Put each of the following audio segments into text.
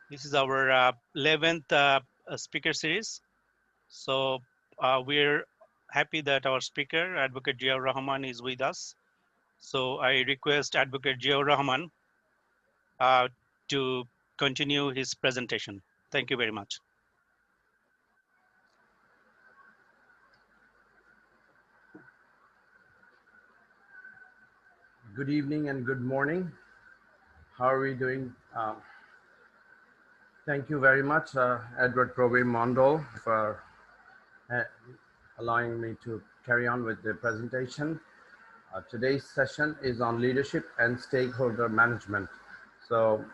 This is our 11th speaker series. So we're happy that our speaker, Advocate Jiaur Rahman, is with us. So I request Advocate Jiaur Rahman to continue his presentation. Thank you very much. Good evening and good morning. How are we doing? Thank you very much, Edward Probe Mondol, for allowing me to carry on with the presentation. Today's session is on leadership and stakeholder management. So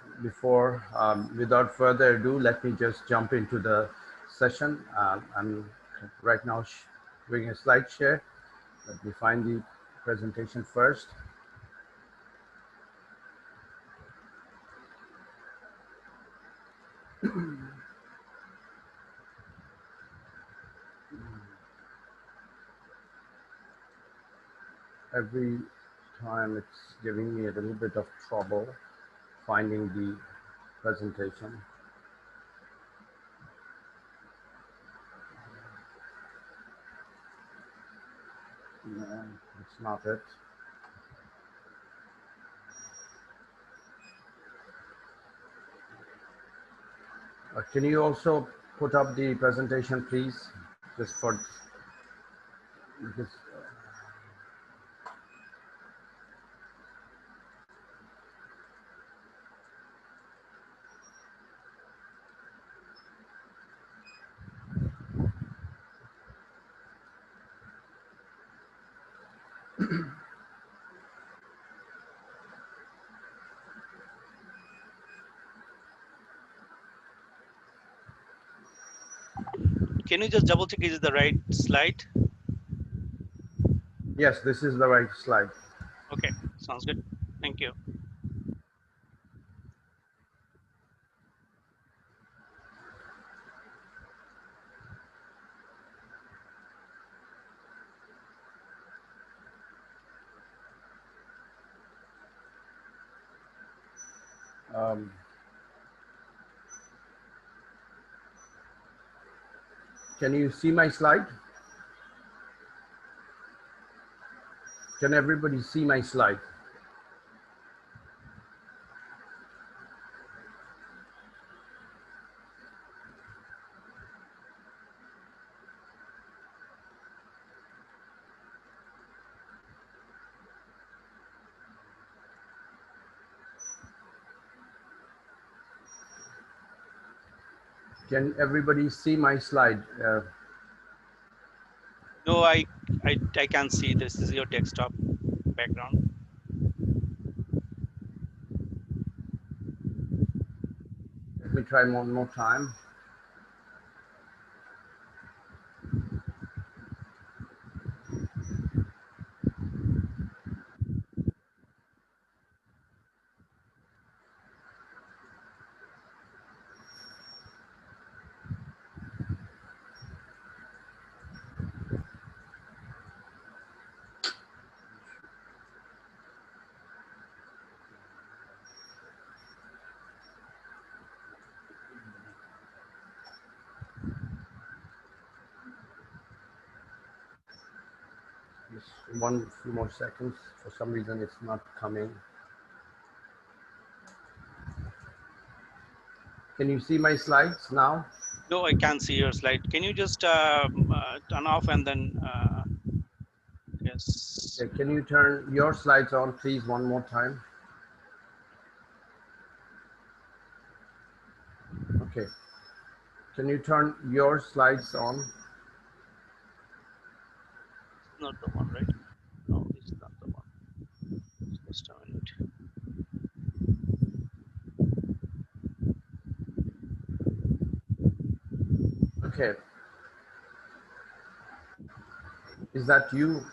without further ado, let me just jump into the session. I'm right now doing a slide share. Let me find the presentation first. Every time it's giving me a little bit of trouble finding the presentation. No, it's not it. Can you also put up the presentation, please? Just for because Can you just double check is it the right slide? yes, this is the right slide. Okay, sounds good. Thank you. Can you see my slide? Can everybody see my slide? Can everybody see my slide? No, I can't see. This is your desktop background. Let me try one more time. Just one few more seconds. For some reason, it's not coming. Can you see my slides now? No, I can't see your slide. Can you just turn off and then yes. Okay, can you turn your slides on, please, one more time? Okay. Can you turn your slides on? Not the one, right? No, this is not the one. Just a minute. Okay. Is that you?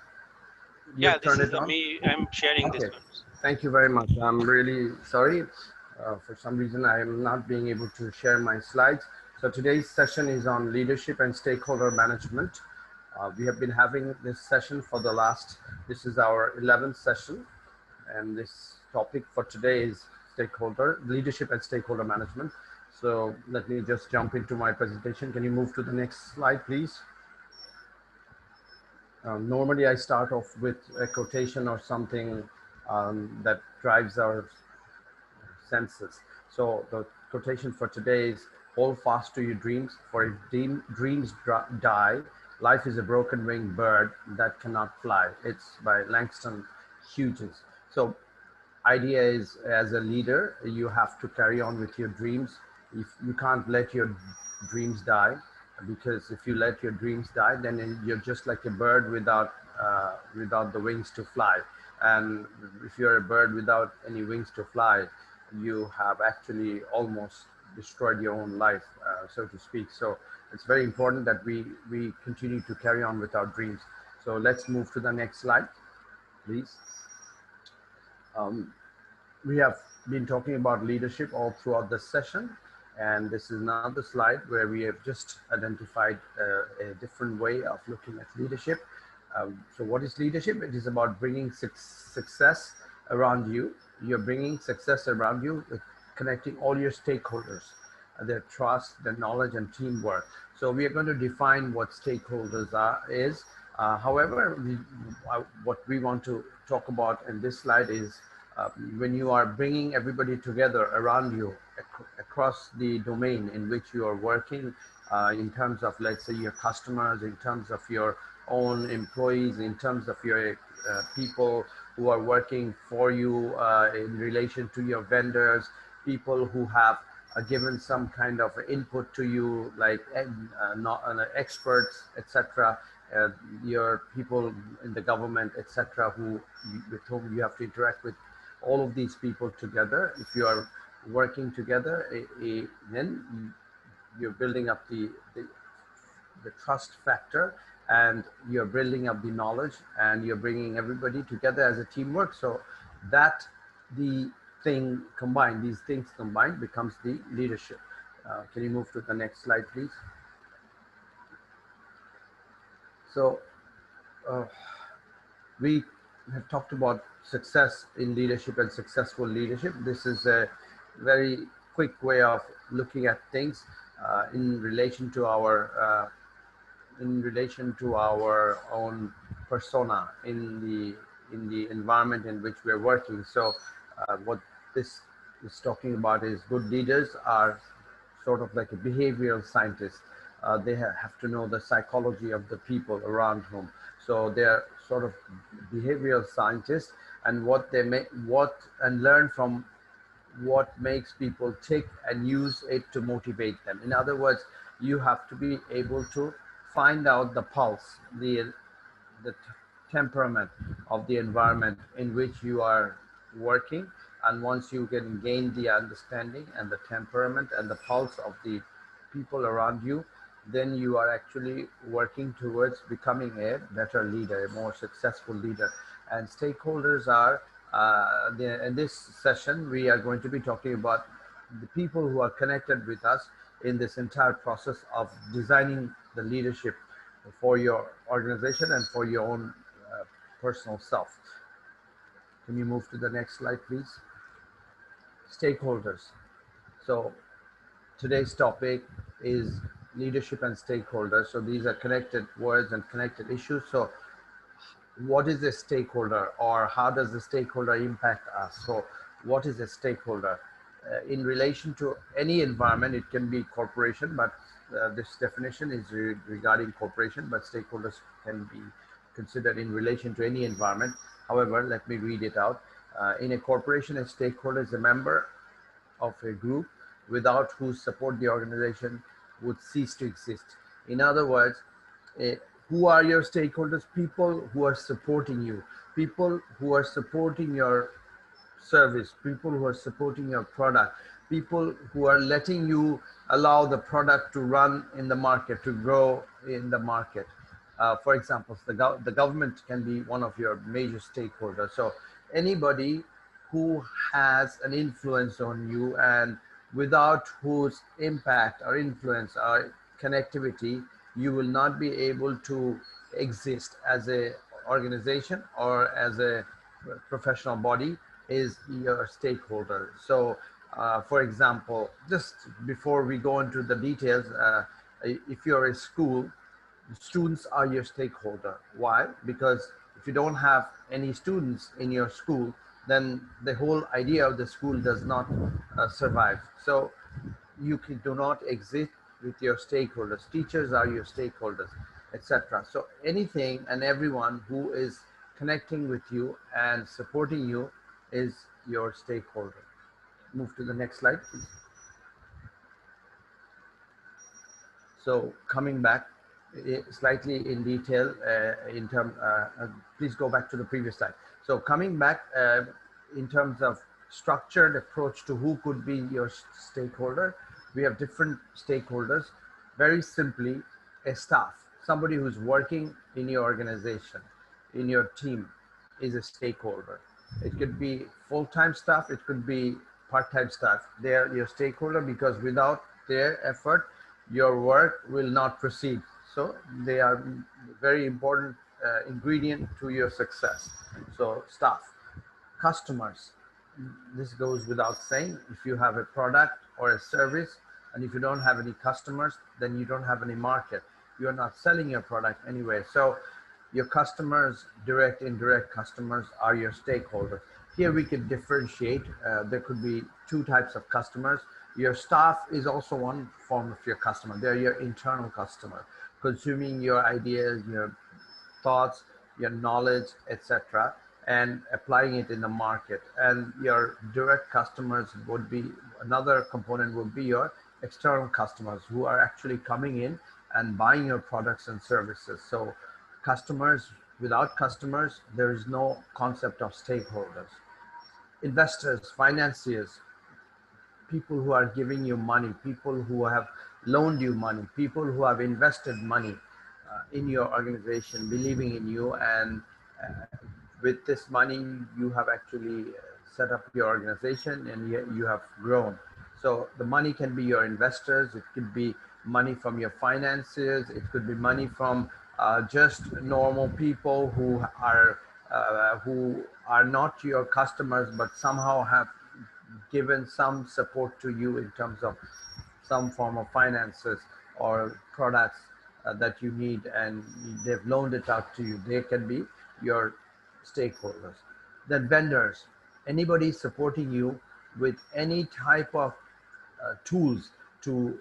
Yeah, You've this turned is it on? me. I'm sharing this Okay. one. Thank you very much. I'm really sorry. For some reason, I am not being able to share my slides. So today's session is on leadership and stakeholder management. We have been having this session for this is our 11th session. And this topic for today is leadership and stakeholder management. So let me just jump into my presentation. Can you move to the next slide, please? Normally, I start off with a quotation or something that drives our senses. So the quotation for today is hold fast to your dreams, for if dreams die, life is a broken winged bird that cannot fly. It's by Langston Hughes. So idea is, as a leader, you have to carry on with your dreams. If you can't let your dreams die, because if you let your dreams die, then you're just like a bird without the wings to fly. And if you're a bird without any wings to fly, you have actually almost destroyed your own life, so to speak. So it's very important that we continue to carry on with our dreams. So let's move to the next slide, please. Um, we have been talking about leadership all throughout this session, and this is another slide where we have just identified a different way of looking at leadership. So what is leadership? It is about bringing success around you. You're bringing success around you with connecting all your stakeholders, their trust, their knowledge, and teamwork. So we are going to define what stakeholders is. However, what we want to talk about in this slide is when you are bringing everybody together around you across the domain in which you are working, in terms of, let's say, your customers, in terms of your own employees, in terms of your people who are working for you, in relation to your vendors, people who have given some kind of input to you, like not, experts, etc. Your people in the government, etc., with whom you have to interact with, all of these people together. If you are working together, then you're building up the trust factor, and you're building up the knowledge, and you're bringing everybody together as a teamwork. So that the these things combined becomes the leadership. Can you move to the next slide, please? So uh, we have talked about success in leadership and successful leadership. This is a very quick way of looking at things in relation to our own persona in the environment in which we're working. So what this is talking about is good leaders are sort of like a behavioral scientist. They have to know the psychology of the people around whom. So they're sort of behavioral scientists, and what they make, what and learn from what makes people tick and use it to motivate them. In other words, you have to be able to find out the pulse, the temperament of the environment in which you are working. And once you can gain the understanding and the temperament and the pulse of the people around you, then you are actually working towards becoming a better leader, a more successful leader. And stakeholders are, in this session, we are going to be talking about the people who are connected with us in this entire process of designing the leadership for your organization and for your own personal self. Can you move to the next slide, please? Stakeholders. So today's topic is leadership and stakeholders. So these are connected words and connected issues. So what is a stakeholder, or how does the stakeholder impact us? So what is a stakeholder? In relation to any environment, it can be corporation, but this definition is regarding corporation, but stakeholders can be considered in relation to any environment. However, let me read it out. In a corporation, a stakeholder is a member of a group without whose support the organization would cease to exist. In other words, uh, who are your stakeholders? People who are supporting you, people who are supporting your service, people who are supporting your product, people who are letting you allow the product to run in the market, to grow in the market. For example, the government can be one of your major stakeholders. So anybody who has an influence on you, and without whose impact or influence or connectivity, you will not be able to exist as a organization or as a professional body, is your stakeholder. So For example, just before we go into the details, if you're a school, students are your stakeholder. Why? Because if you don't have any students in your school, then the whole idea of the school does not survive. So do not exist with your stakeholders. Teachers are your stakeholders, etc. So anything and everyone who is connecting with you and supporting you is your stakeholder. Move to the next slide, please. So coming back slightly in detail in term, please go back to the previous slide. So coming back in terms of structured approach to who could be your stakeholder, we have different stakeholders. Very simply, a staff, somebody who's working in your organization, in your team, is a stakeholder. It could be full-time staff, it could be part-time staff. They're your stakeholder because without their effort, your work will not proceed. So they are very important ingredient to your success. So staff, customers, this goes without saying. If you have a product or a service, and if you don't have any customers, then you don't have any market. You're not selling your product anyway. So your customers, direct, indirect customers, are your stakeholders. Here we can differentiate. There could be two types of customers. Your staff is also one form of your customer. They're your internal customer, consuming your ideas, your thoughts, your knowledge, etc., and applying it in the market. And your direct customers would be, another component would be your external customers who are actually coming in and buying your products and services. So customers, without customers, there is no concept of stakeholders. Investors, financiers, people who are giving you money, people who have loaned you money, people who have invested money in your organization, believing in you, and with this money, you have actually set up your organization and you have grown. So the money can be your investors, it could be money from your finances, it could be money from just normal people who are not your customers, but somehow have given some support to you in terms of some form of finances or products that you need, and they've loaned it out to you. They can be your stakeholders. Then vendors, anybody supporting you with any type of tools to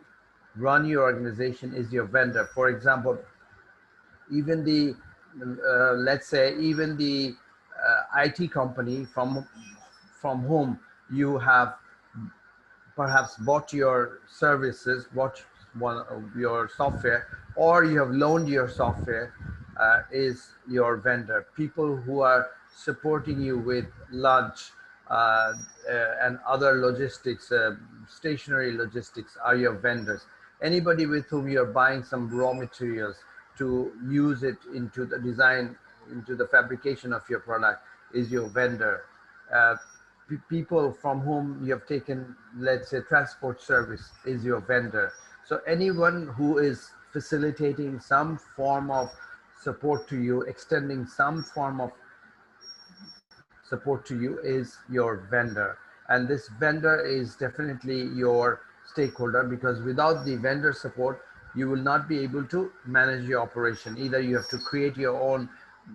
run your organization is your vendor. For example, even the let's say even the IT company from whom you have perhaps bought your services, bought one of your software, or you have loaned your software, is your vendor. People who are supporting you with lunch and other logistics, stationary logistics, are your vendors. Anybody with whom you're buying some raw materials to use it into the design, into the fabrication of your product, is your vendor. Uh, People from whom you have taken, let's say, transport service, is your vendor. So anyone who is facilitating some form of support to you, extending some form of support to you, is your vendor. And this vendor is definitely your stakeholder, because without the vendor support, you will not be able to manage your operation. Either you have to create your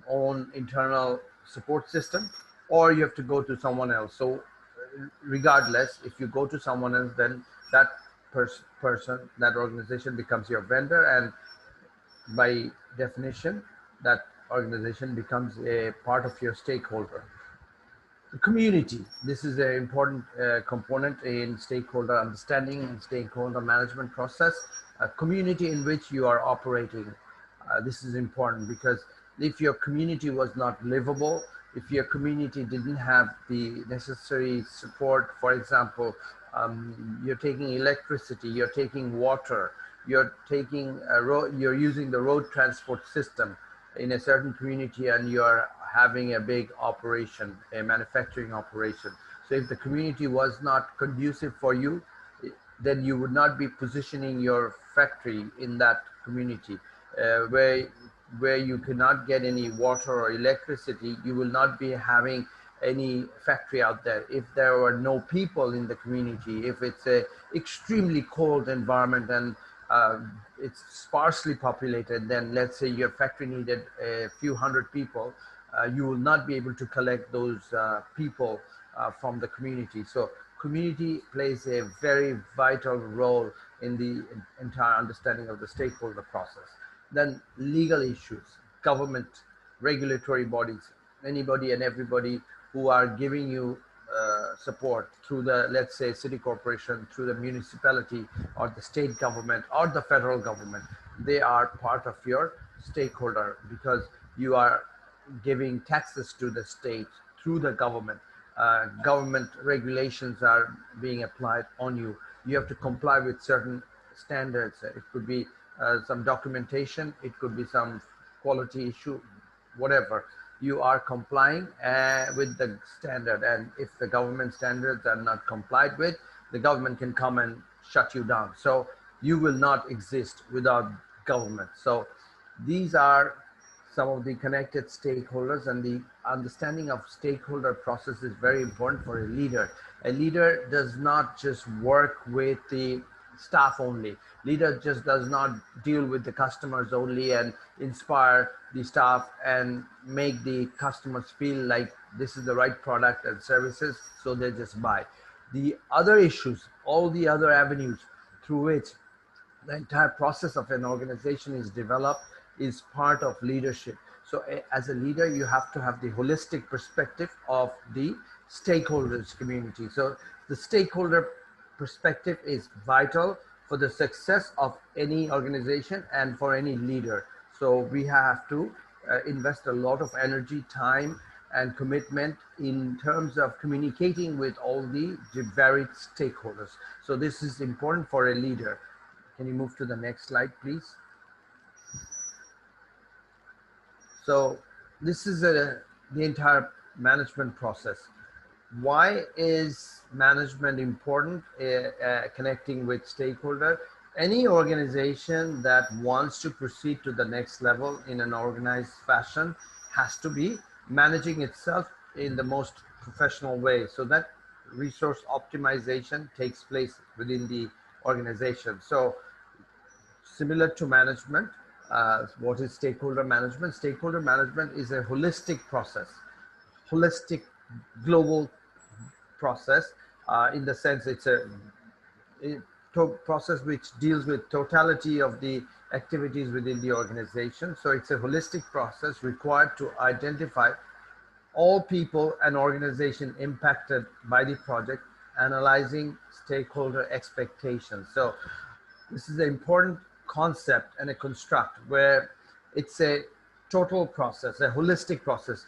own internal support system, or you have to go to someone else. So regardless, if you go to someone else, then that person, that organization becomes your vendor, and by definition, that organization becomes a part of your stakeholder. The community, this is an important component in stakeholder understanding and stakeholder management process. A community in which you are operating, this is important, because if your community was not livable, if your community didn't have the necessary support, for example, you're taking electricity, you're taking water, you're using the road transport system in a certain community, and you're having a big operation, a manufacturing operation. So if the community was not conducive for you, then you would not be positioning your factory in that community. Where you cannot get any water or electricity, you will not be having any factory out there, if there were no people in the community, if it's a extremely cold environment and uh, it's sparsely populated, then let's say your factory needed a few hundred people, you will not be able to collect those people from the community. So community plays a very vital role in the entire understanding of the stakeholder process. Then legal issues, government, regulatory bodies, anybody and everybody who are giving you support through the, let's say, city corporation, through the municipality or the state government or the federal government, they are part of your stakeholder because you are giving taxes to the state through the government. Government regulations are being applied on you. You have to comply with certain standards. It could be some documentation, it could be some quality issue, whatever. You are complying with the standard, and if the government standards are not complied with, the government can come and shut you down. So you will not exist without government. So these are some of the connected stakeholders, and the understanding of stakeholder process is very important for a leader. A leader does not just work with the staff only. Leader just does not deal with the customers only and inspire the staff and make the customers feel like this is the right product and services, so they just buy. The other issues, all the other avenues through which the entire process of an organization is developed is part of leadership. So as a leader, you have to have the holistic perspective of the stakeholders community. So the stakeholder perspective is vital for the success of any organization and for any leader. So we have to invest a lot of energy, time, and commitment in terms of communicating with all the varied stakeholders. So this is important for a leader. Can you move to the next slide, please? So this is the entire management process. Why is management important? Connecting with stakeholder. Any organization that wants to proceed to the next level in an organized fashion has to be managing itself in the most professional way, so that resource optimization takes place within the organization. So similar to management, what is stakeholder management? Stakeholder management is a holistic process, holistic global process, in the sense it's a process which deals with totality of the activities within the organization. So it's a holistic process required to identify all people and organization impacted by the project, analyzing stakeholder expectations. So this is an important concept and a construct where it's a total process, a holistic process.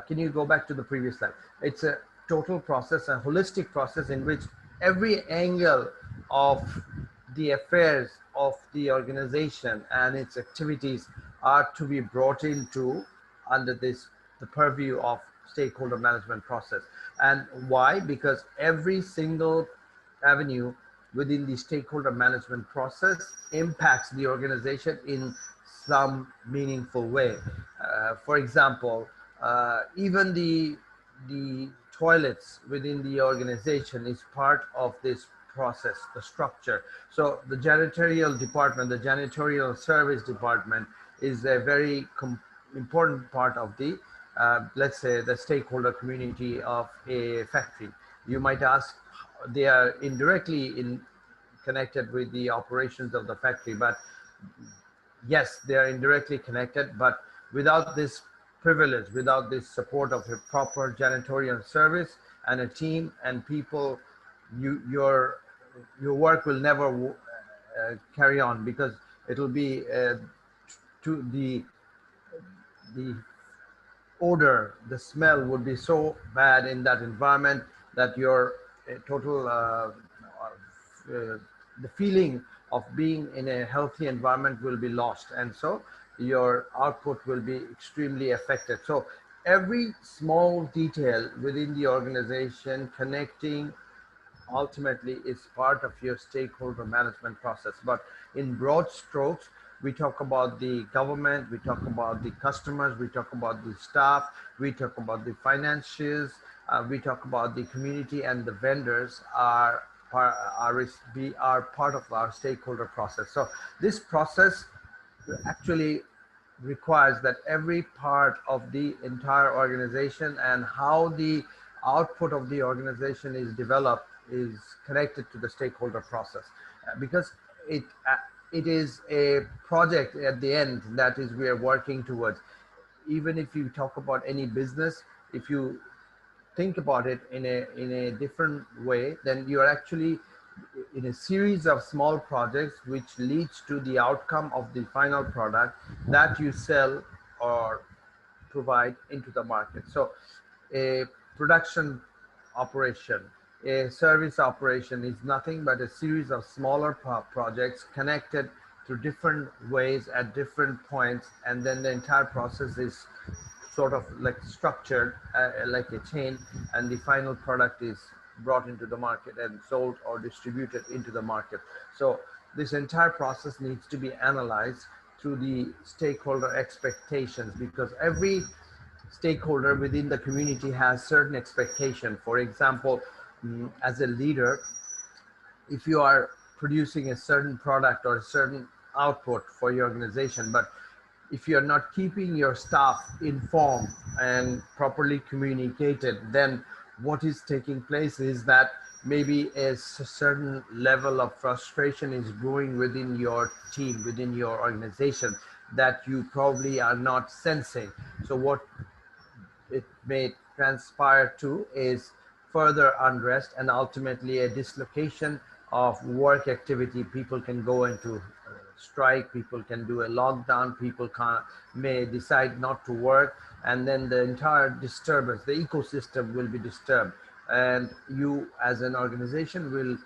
Can you go back to the previous slide? It's a total process, a holistic process in which every angle of the affairs of the organization and its activities are to be brought into under this the purview of stakeholder management process. And why? Because every single avenue within the stakeholder management process impacts the organization in some meaningful way. For example, even the toilets within the organization is part of this process, the structure. So the janitorial department, the janitorial service department is a very important part of the, let's say, the stakeholder community of a factory. You might ask, they are indirectly connected with the operations of the factory, but yes, they are indirectly connected, but without this privilege, without this support of a proper janitorial service and a team and people, your work will never carry on, because it will be to the odor, the smell would be so bad in that environment that your total the feeling of being in a healthy environment will be lost, and so your output will be extremely affected. So every small detail within the organization connecting ultimately is part of your stakeholder management process. But in broad strokes, We talk about the government, we talk about the customers, we talk about the staff, we talk about the financials, we talk about the community, and the vendors are part of our stakeholder process. So this process actually requires that every part of the entire organization and how the output of the organization is developed is connected to the stakeholder process. Because it uh, it is a project at the end that is we are working towards. Even if you talk about any business, if you think about it in a different way, then you are actually in a series of small projects which leads to the outcome of the final product that you sell or provide into the market. So a production operation, a service operation is nothing but a series of smaller projects connected through different ways at different points, and then the entire process is sort of like structured like a chain, and the final product is brought into the market and sold or distributed into the market. So this entire process needs to be analyzed through the stakeholder expectations, because every stakeholder within the community has certain expectation. For example, as a leader, if you are producing a certain product or a certain output for your organization, but if you're not keeping your staff informed and properly communicated, then what is taking place is that maybe a certain level of frustration is growing within your team, within your organization, that you probably are not sensing. So what it may transpire to is further unrest and ultimately a dislocation of work activity. People can go into strike, people can do a lockdown, people may decide not to work, and then the entire disturbance, the ecosystem will be disturbed, and you as an organization will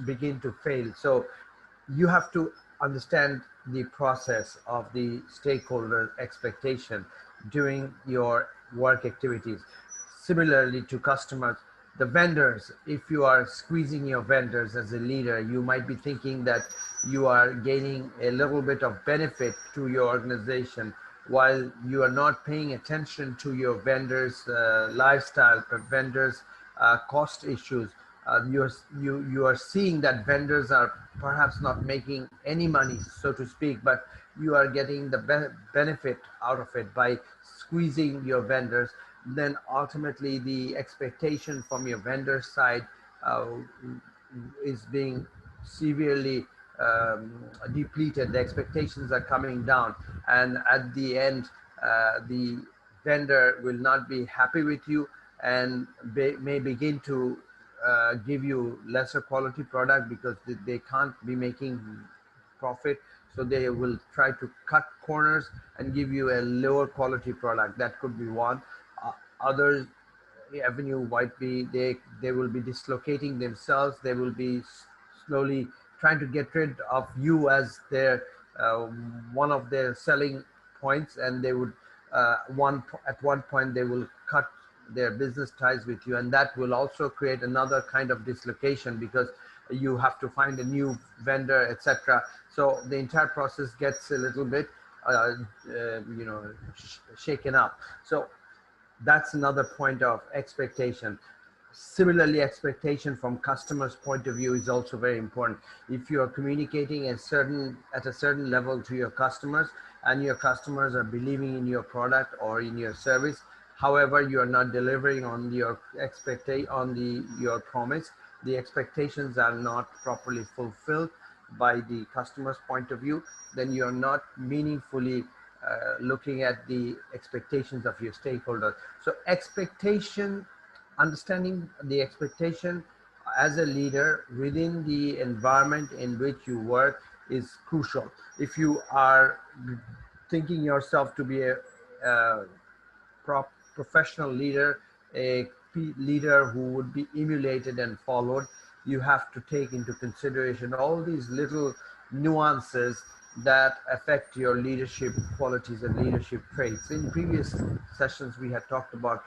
begin to fail. So you have to understand the process of the stakeholder expectation during your work activities. Similarly to customers, the vendors, if you are squeezing your vendors as a leader, you might be thinking that you are gaining a little bit of benefit to your organization while you are not paying attention to your vendors' lifestyle, vendors' cost issues. You are seeing that vendors are perhaps not making any money, so to speak, but you are getting the benefit out of it by squeezing your vendors. Then ultimately the expectation from your vendor side uh, is being severely depleted. The expectations are coming down, and at the end, the vendor will not be happy with you and may begin to give you lesser quality product because they can't be making profit. So they will try to cut corners and give you a lower quality product. That could be one. Other avenue might be they will be dislocating themselves. They will be slowly trying to get rid of you as their uh, one of their selling points, and they would at one point they will cut their business ties with you, and that will also create another kind of dislocation because you have to find a new vendor, etc. So the entire process gets a little bit shaken up. So that's another point of expectation. Similarly, expectation from customers point of view is also very important. If you are communicating at a certain level to your customers, and your customers are believing in your product or in your service, however you are not delivering on your promise, the expectations are not properly fulfilled by the customer's point of view, then you are not meaningfully looking at the expectations of your stakeholders. So expectation, understanding the expectation as a leader within the environment in which you work is crucial. If you are thinking yourself to be a, uh professional leader, a leader who would be emulated and followed, you have to take into consideration all these little nuances that affect your leadership qualities and leadership traits. In previous sessions, we had talked about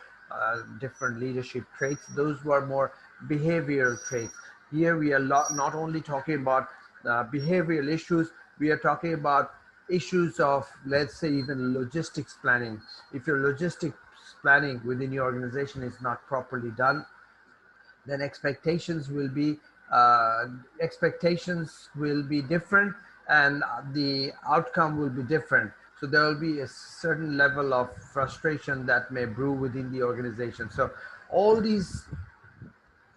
different leadership traits. Those were more behavioral traits. Here we are not only talking about behavioral issues, we are talking about issues of, let's say, even logistics planning. If your logistics planning within your organization is not properly done, then uh, expectations will be different, and the outcome will be different. So there will be a certain level of frustration that may brew within the organization. So all these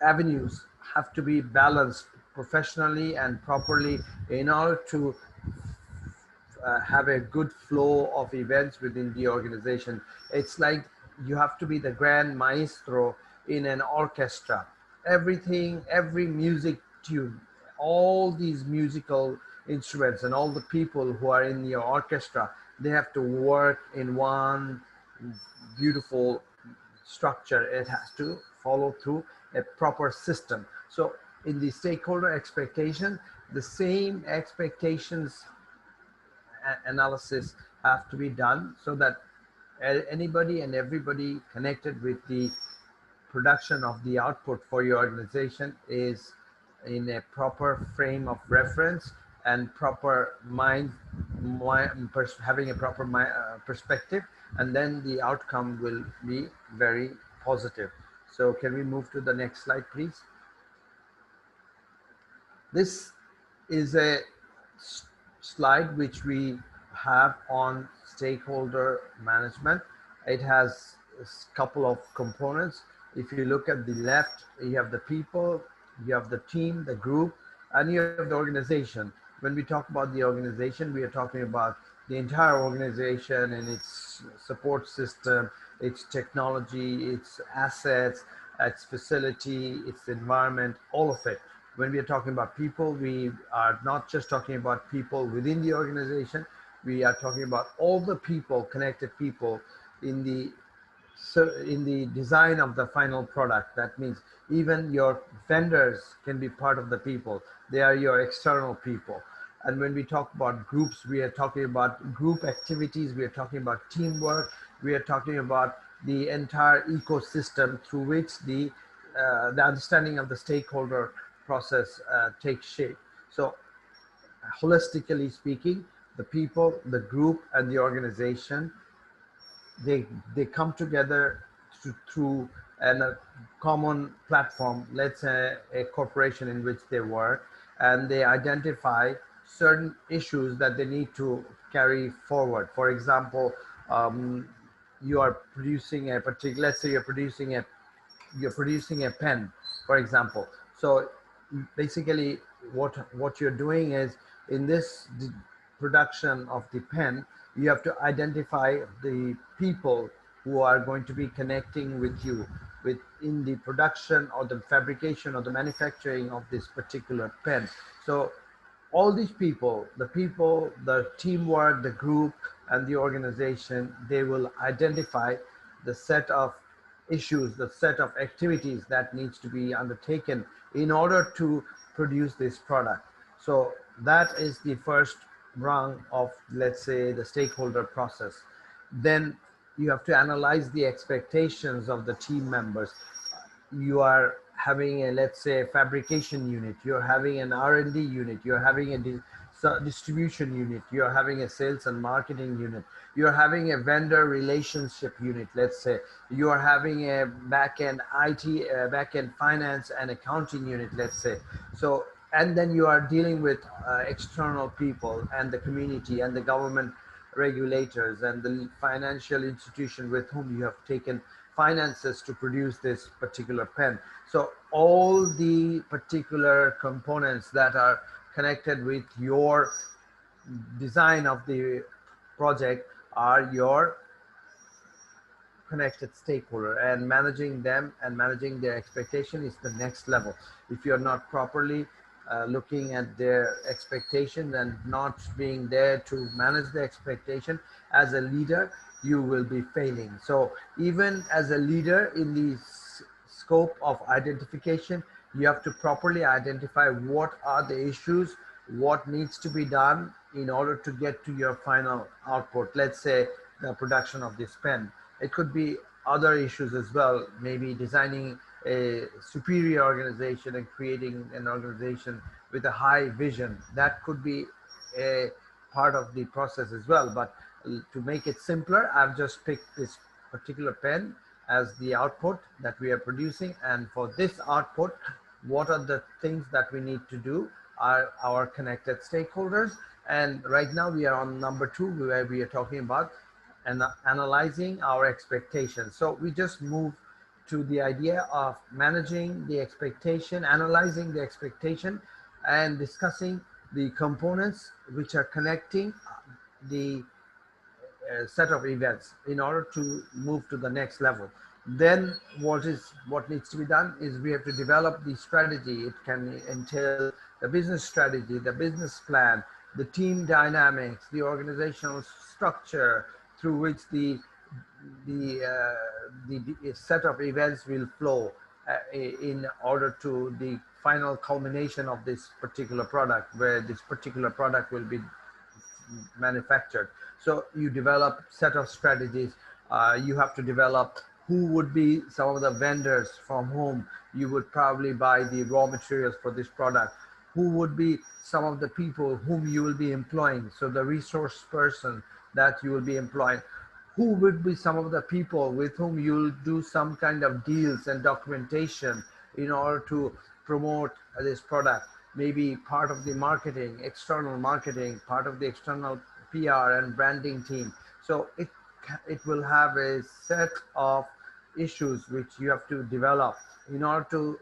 avenues have to be balanced professionally and properly in order to have a good flow of events within the organization. It's like you have to be the grand maestro in an orchestra. Everything, every music tune, all these musical instruments and all the people who are in your orchestra, they have to work in one beautiful structure. It has to follow through a proper system. So in the stakeholder expectation, the same expectations analysis have to be done, so that anybody and everybody connected with the production of the output for your organization is in a proper frame of reference and proper having a proper perspective, and then the outcome will be very positive. So can we move to the next slide, please? This is a slide which we have on stakeholder management. It has a couple of components. If you look at the left, you have the people, you have the team, the group, and you have the organization. When we talk about the organization, we are talking about the entire organization and its support system, its technology, its assets, its facility, its environment, all of it. When we are talking about people, we are not just talking about people within the organization, we are talking about all the people, connected people in the design of the final product. That means even your vendors can be part of the people. They are your external people. And when we talk about groups, we are talking about group activities, we are talking about teamwork, we are talking about the entire ecosystem through which the understanding of the stakeholder process takes shape. So holistically speaking, the people, the group, and the organization, they come together through a common platform, let's say a corporation in which they work, and they identify certain issues that they need to carry forward. For example, you are producing a particular, let's say you're producing a pen, for example. So basically, what you're doing is, in this production of the pen, you have to identify the people who are going to be connecting with you with in the production or the fabrication or the manufacturing of this particular pen. So all these people, the teamwork, the group, and the organization, they will identify the set of issues, the set of activities that needs to be undertaken in order to produce this product. So that is the first rung of, let's say, the stakeholder process. Then you have to analyze the expectations of the team members. You are having a, let's say, a fabrication unit, you're having an R&D unit, you're having a distribution unit, you're having a sales and marketing unit, you're having a vendor relationship unit, let's say, you are having a back-end IT, back-end finance and accounting unit, let's say. So, and then you are dealing with external people and the community and the government regulators and the financial institution with whom you have taken finances to produce this particular pen. So all the particular components that are connected with your design of the project are your connected stakeholder, and managing them and managing their expectation is the next level. If you're not properly looking at their expectations and not being there to manage the expectation as a leader, you will be failing. So even as a leader in the scope of identification, you have to properly identify what are the issues, what needs to be done in order to get to your final output. Let's say the production of this pen. It could be other issues as well, maybe designing a superior organization and creating an organization with a high vision. That could be a part of the process as well. But to make it simpler, I've just picked this particular pen as the output that we are producing. And for this output, what are the things that we need to do are our connected stakeholders. And right now we are on number 2, where we are talking about and analyzing our expectations. So we just move to the idea of managing the expectation, analyzing the expectation, and discussing the components which are connecting the set of events in order to move to the next level. Then what needs to be done is we have to develop the strategy. It can entail the business strategy, the business plan, the team dynamics, the organizational structure through which the set of events will flow in order to the final culmination of this particular product, where this particular product will be manufactured. So you develop set of strategies. You have to develop who would be some of the vendors from whom you would probably buy the raw materials for this product, who would be some of the people whom you will be employing, so the resource person that you will be employing, who would be some of the people with whom you'll do some kind of deals and documentation in order to promote this product, maybe part of the marketing, external marketing, part of the external PR and branding team. So it will have a set of issues which you have to develop in order to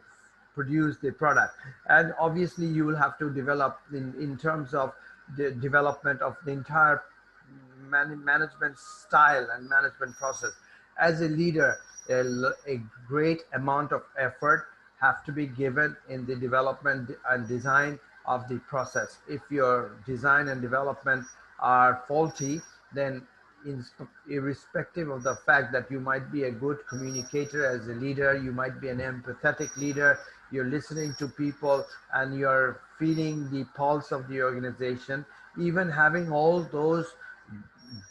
produce the product. And obviously you will have to develop in terms of the development of the entire management style and management process. As a leader, a great amount of effort have to be given in the development and design of the process. If your design and development are faulty, then irrespective of the fact that you might be a good communicator as a leader, you might be an empathetic leader, you're listening to people and you're feeling the pulse of the organization, even having all those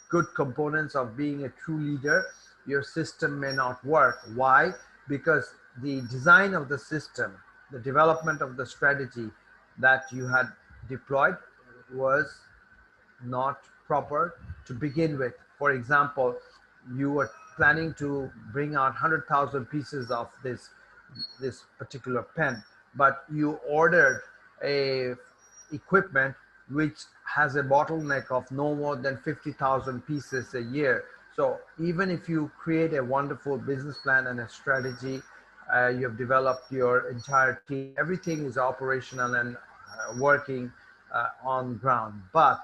good components of being a true leader, your system may not work. Why? Because the design of the system, the development of the strategy that you had deployed was not proper to begin with. For example, you were planning to bring out 100,000 pieces of this particular pen, but you ordered a equipment which has a bottleneck of no more than 50,000 pieces a year. So even if you create a wonderful business plan and a strategy, you have developed your entire team, everything is operational and working on ground. But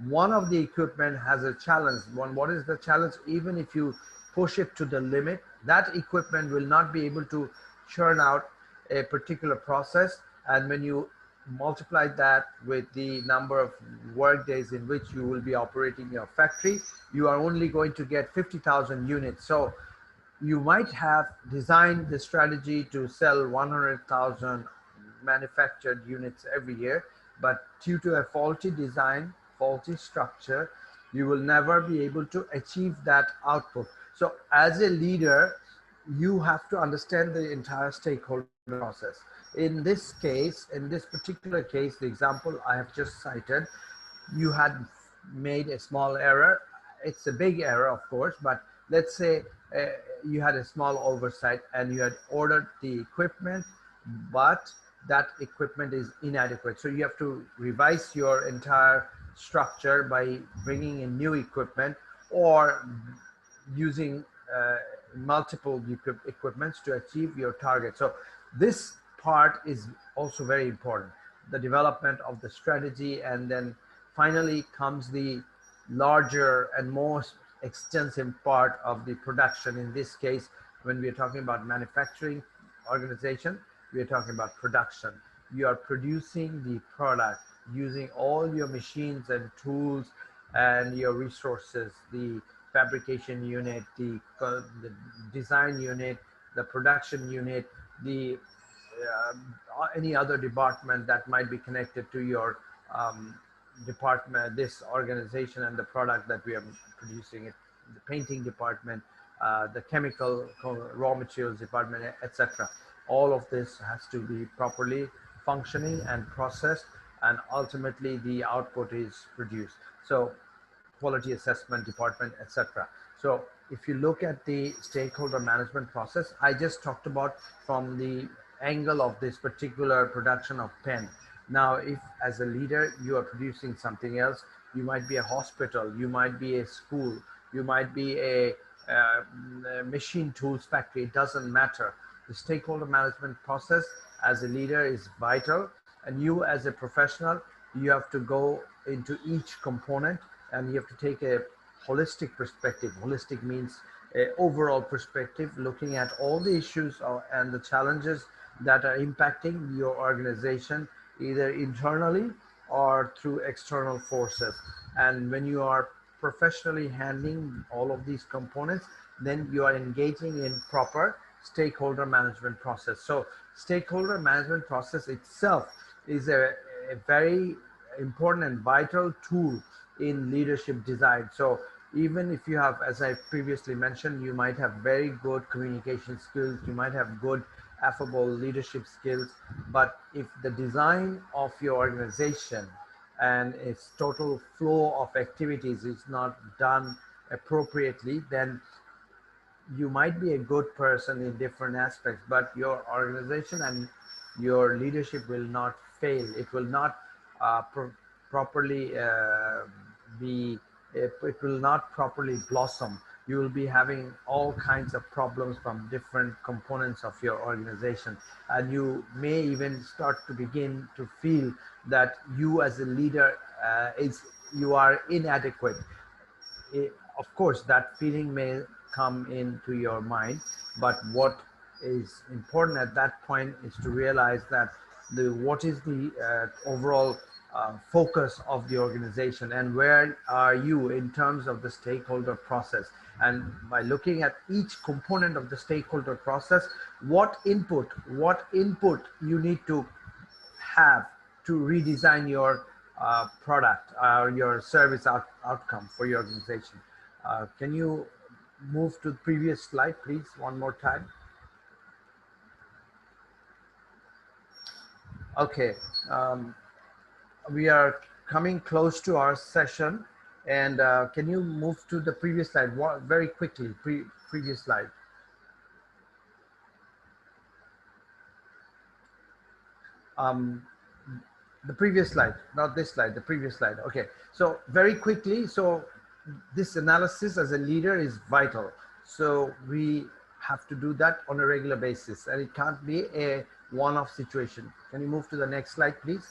one of the equipment has a challenge. What is the challenge? Even if you push it to the limit, that equipment will not be able to churn out a particular process. And when you multiply that with the number of work days in which you will be operating your factory, you are only going to get 50,000 units. So you might have designed the strategy to sell 100,000 manufactured units every year, but due to a faulty design, faulty structure, you will never be able to achieve that output. So as a leader, you have to understand the entire stakeholder process. In this case, in this particular case, the example I have just cited, you had made a small error. It's a big error, of course, but let's say you had a small oversight and you had ordered the equipment, but that equipment is inadequate. So you have to revise your entire structure by bringing in new equipment or using multiple equipments to achieve your target. So this part is also very important, the development of the strategy, and then finally comes the larger and most extensive part of the production. In this case, when we are talking about manufacturing organization, we are talking about production. You are producing the product using all your machines and tools and your resources, the fabrication unit, the design unit, the production unit, the any other department that might be connected to your department, this organization, and the product that we are producing, it, the painting department, the chemical raw materials department, etc. All of this has to be properly functioning and processed, and ultimately the output is produced. So quality assessment department, etc. So if you look at the stakeholder management process, I just talked about from the angle of this particular production of pen. Now, if as a leader you are producing something else, you might be a hospital, you might be a school, you might be a machine tools factory, it doesn't matter. The stakeholder management process as a leader is vital, and you as a professional, you have to go into each component and you have to take a holistic perspective. Holistic means a overall perspective, looking at all the issues and the challenges that are impacting your organization, either internally or through external forces. And when you are professionally handling all of these components, then you are engaging in proper stakeholder management process. So stakeholder management process itself is a very important and vital tool in leadership design. So even if you have, as I previously mentioned, you might have very good communication skills, you might have good affable leadership skills, but if the design of your organization and its total flow of activities is not done appropriately, then you might be a good person in different aspects, but your organization and your leadership will not fail. It will not properly be, it will not properly blossom. You will be having all kinds of problems from different components of your organization. And you may even start to begin to feel that you as a leader you are inadequate. Of course, that feeling may come into your mind, but what is important at that point is to realize that what is the overall focus of the organization and where are you in terms of the stakeholder process. And by looking at each component of the stakeholder process, what input you need to have to redesign your product or your service outcome for your organization. Can you move to the previous slide, please, one more time? Okay, um, we are coming close to our session, and can you move to the previous slide very quickly? Previous slide. Um, the previous slide, not this slide, the previous slide. Okay, so very quickly, so this analysis as a leader is vital. So we have to do that on a regular basis, and it can't be a one-off situation. Can you move to the next slide, please?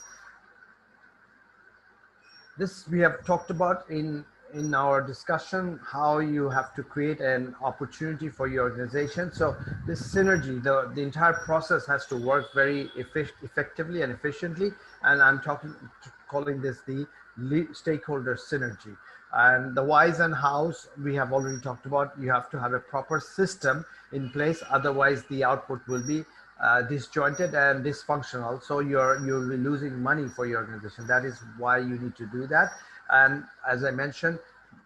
This we have talked about in our discussion, how you have to create an opportunity for your organization. So this synergy, the entire process has to work very effectively and efficiently. And I'm calling this the stakeholder synergy. And the whys and hows we have already talked about. You have to have a proper system in place, otherwise the output will be disjointed and dysfunctional. So you'll be losing money for your organization. That is why you need to do that. And as I mentioned,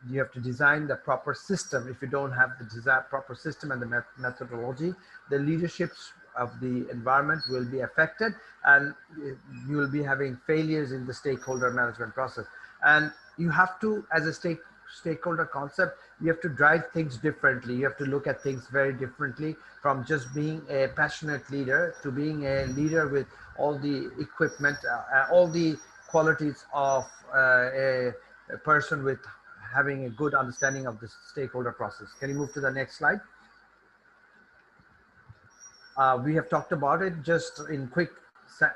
you have to design the proper system. If you don't have the proper system and the methodology, the leaderships of the environment will be affected, and you will be having failures in the stakeholder management process. And you have to, as a stakeholder concept, you have to drive things differently. You have to look at things very differently, from just being a passionate leader to being a leader with all the equipment, all the qualities of a person with having a good understanding of the stakeholder process. Can you move to the next slide? We have talked about it just in quick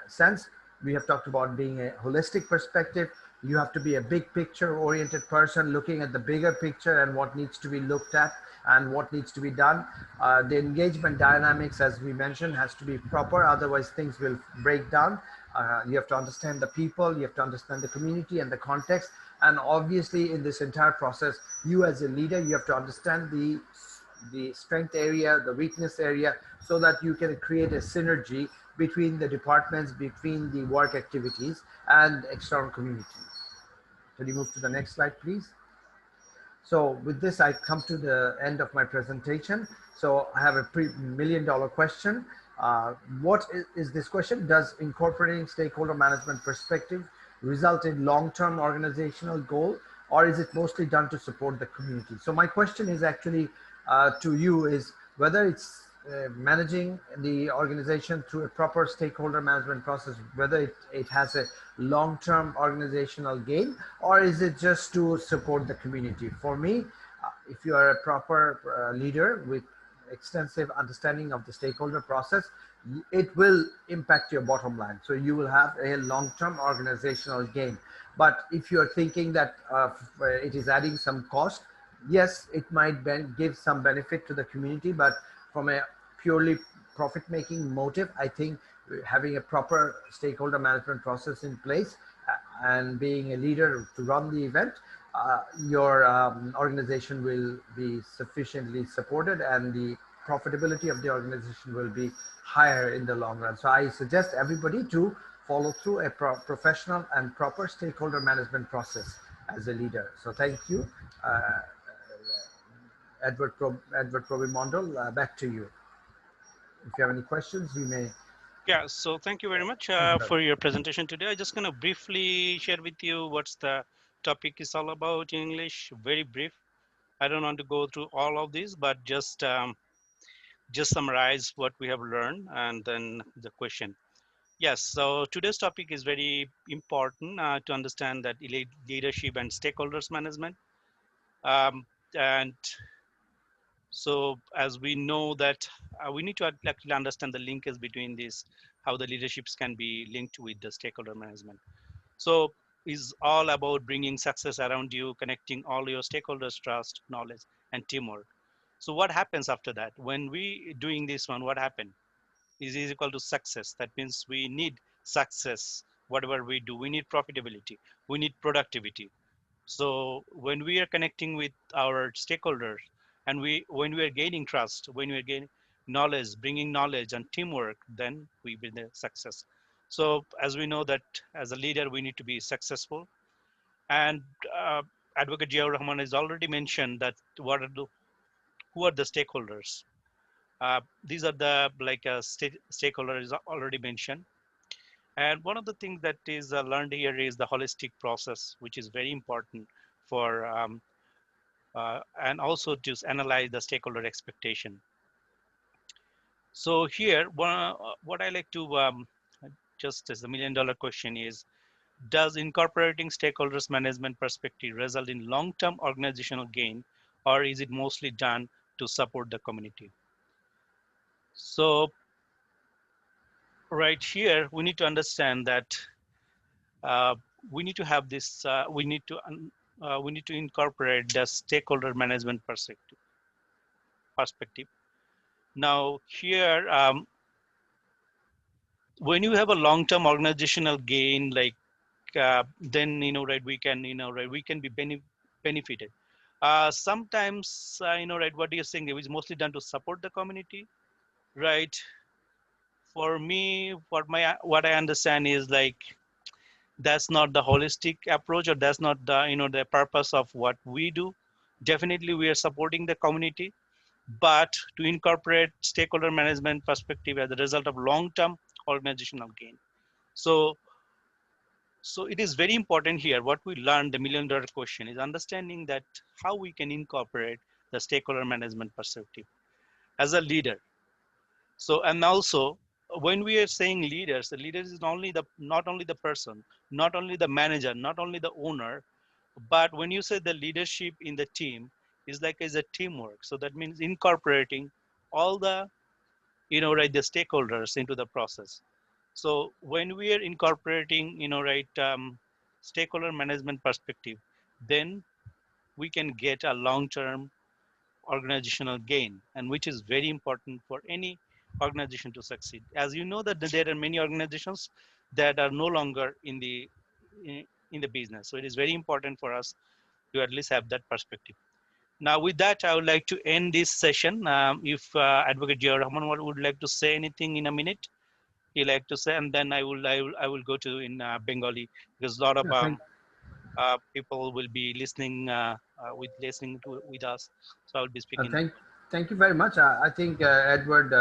sense. We have talked about being a holistic perspective. You have to be a big picture oriented person, looking at the bigger picture and what needs to be looked at and what needs to be done. The engagement dynamics, as we mentioned, has to be proper, otherwise things will break down. You have to understand the people, you have to understand the community and the context. And obviously in this entire process, you as a leader, you have to understand the strength area, the weakness area, so that you can create a synergy between the departments, between the work activities and external community. Can you move to the next slide, please? So with this, I come to the end of my presentation. So I have a $1 million question. What is this question? Does incorporating stakeholder management perspective result in long-term organizational goal? or is it mostly done to support the community? So my question is actually to you is whether it's managing the organization through a proper stakeholder management process, whether it has a long-term organizational gain, or is it just to support the community? For me, if you are a proper leader with extensive understanding of the stakeholder process, it will impact your bottom line. So you will have a long-term organizational gain. But if you're thinking that it is adding some cost, yes, it might give some benefit to the community, but from a purely profit-making motive, I think having a proper stakeholder management process in place and being a leader to run the event, your organization will be sufficiently supported and the profitability of the organization will be higher in the long run. So I suggest everybody to follow through a professional and proper stakeholder management process as a leader. So thank you, Edward Probimondel. Back to you. If you have any questions, you may Yeah, so thank you very much take it up. for your presentation today. I'm just going to briefly share with you what's the topic is all about in English, very brief. I don't want to go through all of these, but just summarize what we have learned and then the question. Yes, so today's topic is very important to understand that leadership and stakeholders management. Um, and so as we know that we need to actually understand the linkage between this, how the leaderships can be linked with the stakeholder management. So is all about bringing success around you, connecting all your stakeholders, trust, knowledge, and teamwork. So what happens after that? When we doing this one, what happened? Is equal to success. That means we need success. Whatever we do, we need profitability. We need productivity. So when we are connecting with our stakeholders and when we are gaining trust, when we are gaining knowledge, bringing knowledge and teamwork, then we build the success. So as we know that as a leader, we need to be successful. And uh, Advocate Jiaur Rahman has already mentioned that who are the stakeholders. These are the like stakeholders already mentioned. And one of the things that is learned here is the holistic process, which is very important for and also to analyze the stakeholder expectation. So here, what I like to just as the $1 million question is, does incorporating stakeholders management perspective result in long-term organizational gain, or is it mostly done to support the community? So right here, we need to understand that uh, we need to have this, we need to incorporate the stakeholder management perspective. Now here, when you have a long-term organizational gain, like then right, we can right, we can be benefited. Sometimes right, what you're saying, it was mostly done to support the community, right? For me, what I understand is like that's not the holistic approach, or that's not the the purpose of what we do. Definitely, we are supporting the community, but to incorporate stakeholder management perspective as a result of long-term organizational gain. So So it is very important here. What we learned, the $1 million question, is understanding that how we can incorporate the stakeholder management perspective as a leader. So and also when we are saying leaders, the leaders is not only the person, not only the manager, not only the owner, but when you say the leadership in the team is like is a teamwork. So that means incorporating all the right, the stakeholders into the process. So when we are incorporating right, stakeholder management perspective, then we can get a long-term organizational gain, and which is very important for any organization to succeed. As you know that there are many organizations that are no longer in the business, so it is very important for us to at least have that perspective. Now, with that, I would like to end this session. If Advocate Jia Rahman would like to say anything in a minute, he like to say, and then I will go to in Bengali, because a lot of Yeah, people will be listening listening to with us, so I will be Uh, speaking. thank, thank you very much. I think Edward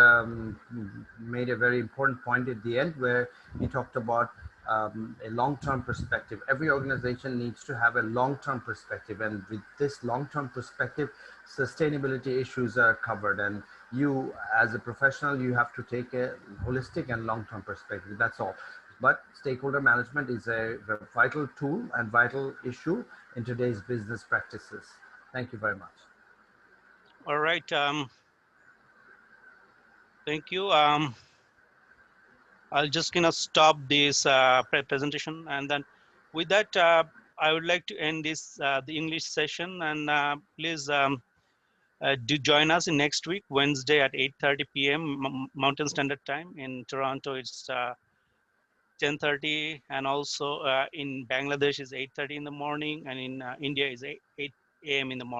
made a very important point at the end where he talked about a long-term perspective. Every organization needs to have a long-term perspective, and with this long-term perspective, sustainability issues are covered. And you, as a professional, you have to take a holistic and long-term perspective. That's all. But stakeholder management is a vital tool and vital issue in today's business practices. Thank you very much. All right. Thank you. I'll just gonna stop this presentation, and then with that, I would like to end this the English session. And please do join us in next week, Wednesday at 8:30 p.m. Mountain Standard Time. In Toronto, it's 10:30, and also in Bangladesh is 8:30 in the morning, and in India is 8 a.m. in the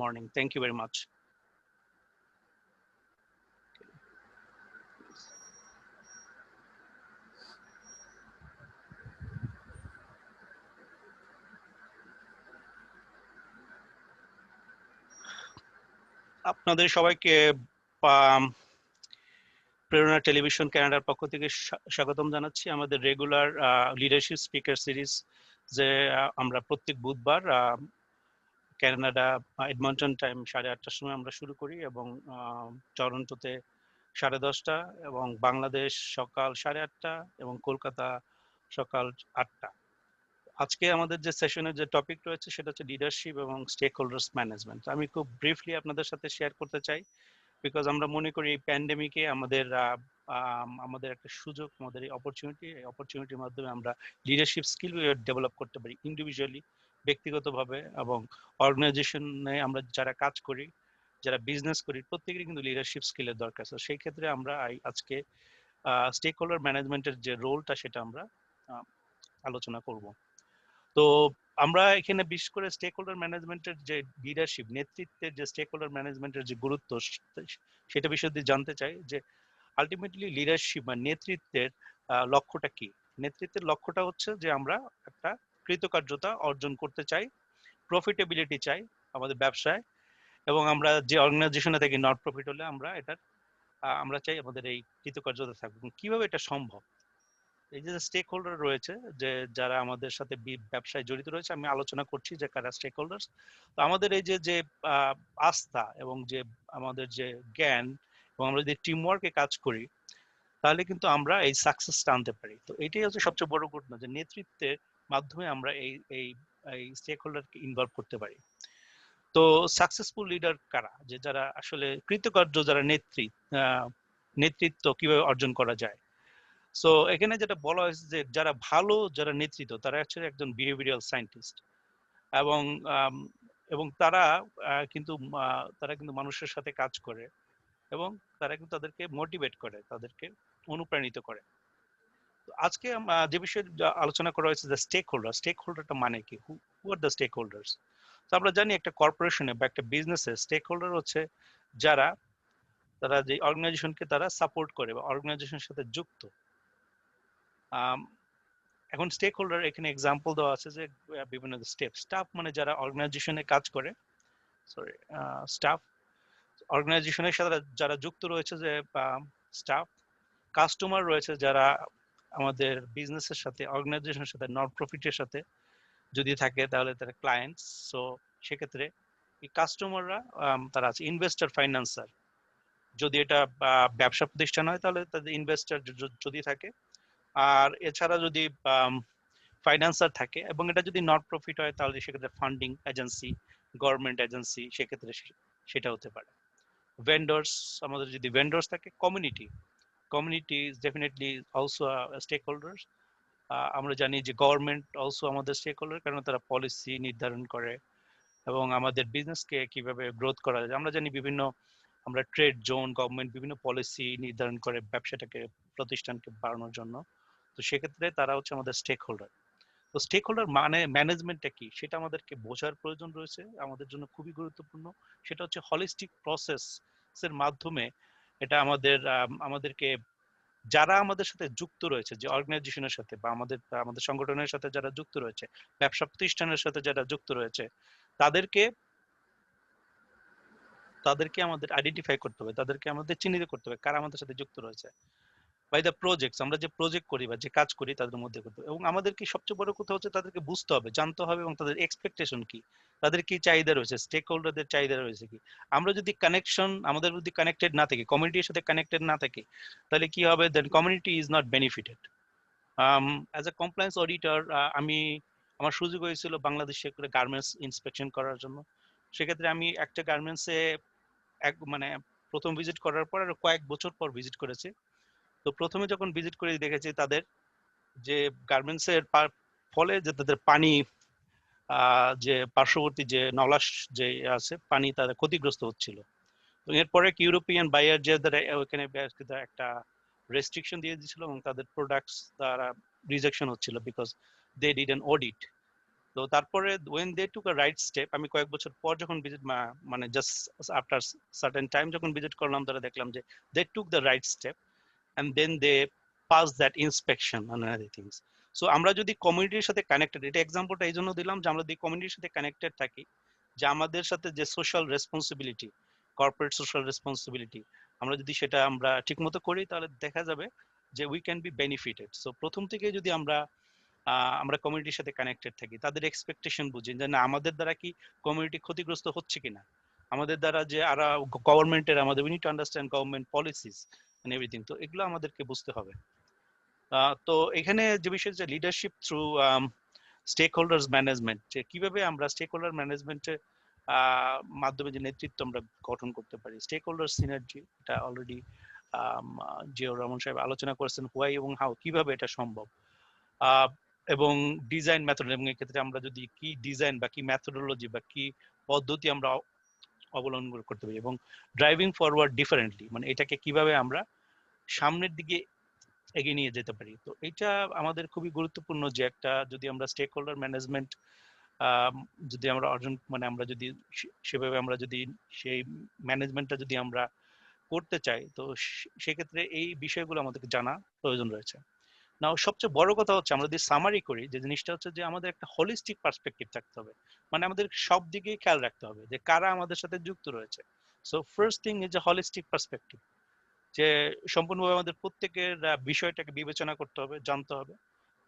morning. Thank you very much. আপনাদের সবাইকে প্রেরণা television কানাডার পক্ষ থেকে স্বাগতম জানাচ্ছি আমাদের regular leadership speaker series, যে আমরা প্রত্যেক বুধবার কানাডা এডমন্টন টাইম 8:30টার সময় আমরা শুরু করি, এবং টরন্টোতে 10:30, এবং বাংলাদেশ সকাল 8:30, এবং কলকাতা সকাল 8টা। আজকে আমাদের যে সেশনের যে টপিক রয়েছে সেটা হচ্ছে লিডারশিপ এবং স্টেক হোল্ডার্স ম্যানেজমেন্ট। আমি খুব ব্রিফলি আপনাদের সাথে শেয়ার করতে চাই, বিকজ আমরা মনে করি এই প্যান্ডেমিকে আমাদের একটা সুযোগ, আমাদের এই অপরচুনিটির মাধ্যমে আমরা লিডারশিপ স্কিল ডেভেলপ করতে পারি ইন্ডিভিজুয়ালি, ব্যক্তিগতভাবে, এবং অর্গানাইজেশনে আমরা যারা কাজ করি, যারা বিজনেস করি, প্রত্যেকেরই কিন্তু লিডারশিপ স্কিলের দরকার। তো সেই ক্ষেত্রে আমরা আজকে স্টেক হোল্ডার ম্যানেজমেন্টের যে রোলটা সেটা আমরা আলোচনা করব। তো আমরা এখানে বিশেষ করে স্টেক হোল্ডার ম্যানেজমেন্টের যে লিডারশিপ, নেতৃত্বের যে স্টেক হোল্ডার ম্যানেজমেন্টের যে গুরুত্ব, সেটা বিষয়ে জানতে চাই যে আলটিমেটলি লিডারশিপ বা নেতৃত্বের লক্ষ্যটা কি। নেতৃত্বের লক্ষ্যটা হচ্ছে যে আমরা একটা কৃতকার্যতা অর্জন করতে চাই, প্রফিটেবিলিটি চাই আমাদের ব্যবসায়, এবং আমরা যে অর্গানাইজেশনে থাকি, নট প্রফিট হলে আমরা চাই আমাদের এই কৃতকার্যতা থাকবে। কিভাবে এটা সম্ভব? এই যে স্টেক হোল্ডার রয়েছে, যে যারা আমাদের সাথে ব্যবসায় জড়িত রয়েছে, আমি আলোচনা করছি যে কারা স্টেক হোল্ডার্স। তো আমাদের এই যে আস্থা এবং যে আমাদের যে জ্ঞান, এবং আমরা যদি টিম ওয়ার্কে কাজ করি, তাহলে কিন্তু আমরা এই সাকসেসটা আনতে পারি। তো এটাই হচ্ছে সবচেয়ে বড় ঘটনা, যে নেতৃত্বের মাধ্যমে আমরা এই স্টেক হোল্ডারকে ইনভলভ করতে পারি। তো সাকসেসফুল লিডার কারা? যে যারা আসলে কৃতকার্য, যারা নেতৃত্ব কিভাবে অর্জন করা যায়। সো এখানে যেটা বলা হয়েছে যে যারা নেতৃত্ব, তারা অ্যাকচুয়ালি একজন বিহেভিয়ারাল সায়েন্টিস্ট, এবং এবং তারা কিন্তু মানুষের সাথে কাজ করে, এবং তারা কিন্তু তাদেরকে মোটিভেট করে, তাদেরকে অনুপ্রাণিত করে। আজকে যে বিষয়ে আলোচনা করা হয়েছে, যে স্টেক হোল্ডারটা মানে কি, হু আর দ্য স্টেক হোল্ডার্স। তো আমরা জানি একটা কর্পোরেশনে বা একটা বিজনেসে স্টেক হোল্ডার হচ্ছে তারা যে অর্গানাইজেশনকে তারা সাপোর্ট করে বা অর্গানাইজেশনের সাথে যুক্ত। এখন স্টেক হোল্ডার এখানে এক্সাম্পল দেওয়া আছে যে বিভিন্ন স্টাফ মানে যারা অর্গানাইজেশনে কাজ করে, সরি, স্টাফ অর্গানাইজেশনের সাথে যারা যুক্ত রয়েছে, যে স্টাফ। কাস্টমার রয়েছে যারা আমাদের বিজনেসের সাথে, অর্গানাইজেশনের সাথে, নন প্রফিটের সাথে যদি থাকে তাহলে তারা ক্লায়েন্টস। সো সেক্ষেত্রে এই কাস্টমাররা তারা আছে। ইনভেস্টর, ফাইন্যান্সার, যদি এটা ব্যবসা প্রতিষ্ঠান হয় তাহলে তাদের ইনভেস্টর যদি থাকে, আর এছাড়া যদি ফাইন্যান্সার থাকে, এবং এটা যদি নট প্রফিট হয় তাহলে সেক্ষেত্রে ফান্ডিং এজেন্সি, গভর্নমেন্ট এজেন্সি, সেক্ষেত্রে সেটা হতে পারে। ভেন্ডর্স, আমাদের যদি ভেন্ডর্স থাকে, community is definitely also stakeholders. আমরা জানি যে গভর্নমেন্ট অলসো আমাদের স্টেক হোল্ডার, কারণ তারা পলিসি নির্ধারণ করে এবং আমাদের বিজনেসকে কিভাবে গ্রোথ করা যায়। আমরা জানি আমরা ট্রেড জোন, গভর্নমেন্ট বিভিন্ন পলিসি নির্ধারণ করে ব্যবসাটাকে, প্রতিষ্ঠানকে বাড়ানোর জন্য। তো সেক্ষেত্রে তারা হচ্ছে আমাদের স্টেক হোল্ডার। তো স্টেক হোল্ডার মানে ম্যানেজমেন্টটা কি সেটা আমাদেরকে বোঝার প্রয়োজন রয়েছে, আমাদের জন্য খুবই গুরুত্বপূর্ণ। সেটা হচ্ছে হলিস্টিক প্রসেস এর মাধ্যমে এটা আমাদেরকে, যারা আমাদের সাথে যুক্ত রয়েছে, যে অর্গানাইজেশনের সাথে বা আমাদের সংগঠনের সাথে যারা যুক্ত রয়েছে, ব্যবসা প্রতিষ্ঠানের সাথে যারা যুক্ত রয়েছে, তাদেরকে তাদেরকে আমাদের আইডেন্টিফাই করতে হবে, তাদেরকে আমাদের চিহ্নিত করতে হবে কারা আমাদের সাথে যুক্ত রয়েছে। বাই দ্য প্রজেক্টস, আমরা যে প্রজেক্ট করি বা যে কাজ করি তাদের মধ্যে করতে হবে। এবং আমাদেরকে সবচেয়ে বড় কথা হচ্ছে তাদেরকে বুঝতে হবে, জানতে হবে এবং তাদের এক্সপেকটেশন কি, তাদের কি চাহিদা রয়েছে, স্টেক হোল্ডারদের চাহিদা রয়েছে কি। আমরা যদি কানেকশন, আমাদের যদি কানেক্টেড না থাকি, কমিউনিটির সাথে কানেক্টেড না থাকি, তাহলে কি হবে, then community is not benefited. As a compliance auditor, আমি, আমার সুযোগ হয়েছিল বাংলাদেশে করে গার্মেন্টস ইন্সপেকশন করার জন্য। সেক্ষেত্রে আমি একটা গার্মেন্টসে মানে প্রথম ভিজিট করার পর আর কয়েক বছর পর ভিজিট করেছি। তো প্রথমে যখন ভিজিট করে দেখেছি তাদের যে গার্মেন্টস এর ফলে যে তাদের পানি, যে পার্শ্ববর্তী যে নলাশ যে আছে পানি, তাদের ক্ষতিগ্রস্ত হচ্ছিল। তো এরপরে ইউরোপিয়ান বায়ার যে ওখানে একটা রেস্ট্রিকশন দিয়ে দিয়েছিল এবং তাদের প্রোডাক্টস দ্বারা রিজেকশন হচ্ছিল because they did an audit. তো তারপরে when they took a right step, আমি কয়েক বছর পর যখন ভিজিট, মানে জাস্ট আফটার সার্টেন টাইম যখন ভিজিট করলাম, তারা দেখলাম যে they took the right step and then they pass that inspection and other things. So আমরা যদি কমিউনিটির সাথে কানেক্টেড, এটা এক্সাম্পলটা এই জন্য দিলাম যে আমরা যদি কমিউনিটির সাথে কানেক্টেড থাকি, যে আমাদের সাথে যে social responsibility, corporate social responsibility, আমরা যদি সেটা আমরা ঠিকমতো করি, তাহলে দেখা যাবে যে we can be benefited. So প্রথম থেকে যদি আমরা কমিউনিটির সাথে কানেক্টেড থাকি, তাদের এক্সপেকটেশন বুঝি যে না আমাদের দ্বারা কি কমিউনিটি ক্ষতিগ্রস্ত হচ্ছে কিনা, আমাদের দ্বারা যে আর গভর্নমেন্টের, আমাদের we need to understand government policies and everything. তো এগুলো আমাদেরকে বুঝতে হবে। তো এখানে যে বিষয় যে leadership through stakeholders management, যে কিভাবে আমরা স্টেক হোল্ডার ম্যানেজমেন্টের মাধ্যমে যে নেতৃত্ব আমরা গঠন করতে পারি, স্টেক হোল্ডার সিনার্জি, এটা অলরেডি জিয়াউর রহমান সাহেব আলোচনা করেছেন, হোয়াই এবং হাউ, কিভাবে এটা সম্ভব। এবং ডিজাইন মেথড, এবং এক্ষেত্রে আমরা যদি কি ডিজাইন বা কি মেথোডোলজি বা কি পদ্ধতি আমরা অবলম্বন করতে পারি, এবং ড্রাইভিং ফরওয়ার্ড ডিফারেন্টলি, মানে এটাকে কিভাবে আমরা সামনের দিকে এগিয়ে নিয়ে যেতে পারি। তো এটা আমাদের খুবই গুরুত্বপূর্ণ যে একটা, যদি আমরা স্টেক হোল্ডার ম্যানেজমেন্ট যদি আমরা অর্জন, মানে আমরা যদি সেভাবে আমরা যদি সেই ম্যানেজমেন্টটা যদি আমরা করতে চাই, তো সেক্ষেত্রে এই বিষয়গুলো আমাদেরকে জানা প্রয়োজন রয়েছে। নাও সবচেয়ে বড় কথা হচ্ছে, আমরা যদি সামারি করি, যে জিনিসটা হচ্ছে যে আমাদের একটা হলিস্টিক পার্সপেক্টিভ থাকতে হবে, মানে আমাদের সব দিকেই খেয়াল রাখতে হবে যে কারা আমাদের সাথে যুক্ত রয়েছে। So first thing is a holistic perspective, যে সম্পূর্ণভাবে আমাদের প্রত্যেকের বিষয়টাকে বিবেচনা করতে হবে, জানতে হবে।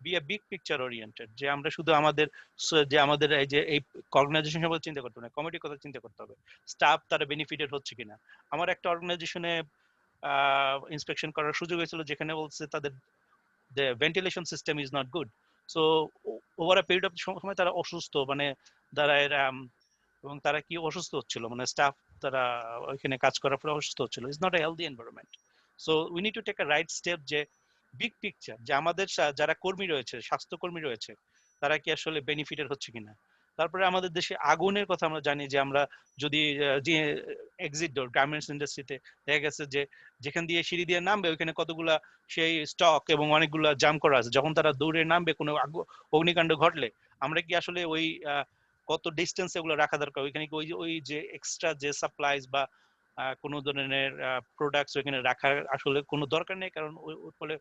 Be a big picture oriented, যে আমরা শুধু আমাদের যে আমাদের এই যে এই অর্গানাইজেশন সম্পর্কে চিন্তা করতে হবে না, কমিটির কথা চিন্তা করতে হবে, স্টাফ তারা বেনিফিটেড হচ্ছে কিনা। আমার একটা অর্গানাইজেশনে ইন্সপেকশন করার সুযোগ হয়েছিল, যেখানে বলছে তাদের the ventilation system is not good. So over a period of সময় তারা অসুস্থ, মানে তারা এবং তারা কি অসুস্থ হচ্ছিল, মানে স্টাফ তারা ওইখানে কাজ করার পরে অসুস্থ হচ্ছিল। It's not a healthy environment. So we need to take a right step, যে বিগ পিকচার, যে আমাদের যারা কর্মী রয়েছে, স্বাস্থ্যকর্মী রয়েছে, তারা কি আসলে বেনিফিটেড হচ্ছে কিনা। তারপরে আমাদের দেশে আগুনের কথা আমরা জানি, যে আমরা যদি যে এক্সিট ডোর গার্মেন্টস ইন্ডাস্ট্রিতে দেখা গেছে যে যেখান দিয়ে সিঁড়ি দিয়ে নামবে ওইখানে কতগুলা সেই স্টক এবং অনেকগুলা জাম করা আছে, যখন তারা দৌড়ে নামবে কোনো অগ্নিকাণ্ড ঘটলে, আমরা কি আসলে ওই কত ডিস্টেন্স এগুলো রাখা দরকার, ওইখানে কি ওই ওই যে এক্সট্রা যে সাপ্লাইজ বা কোনো ধরনের প্রোডাক্টস ওইখানে রাখার আসলে কোনো দরকার নেই, কারণ ওর ফলে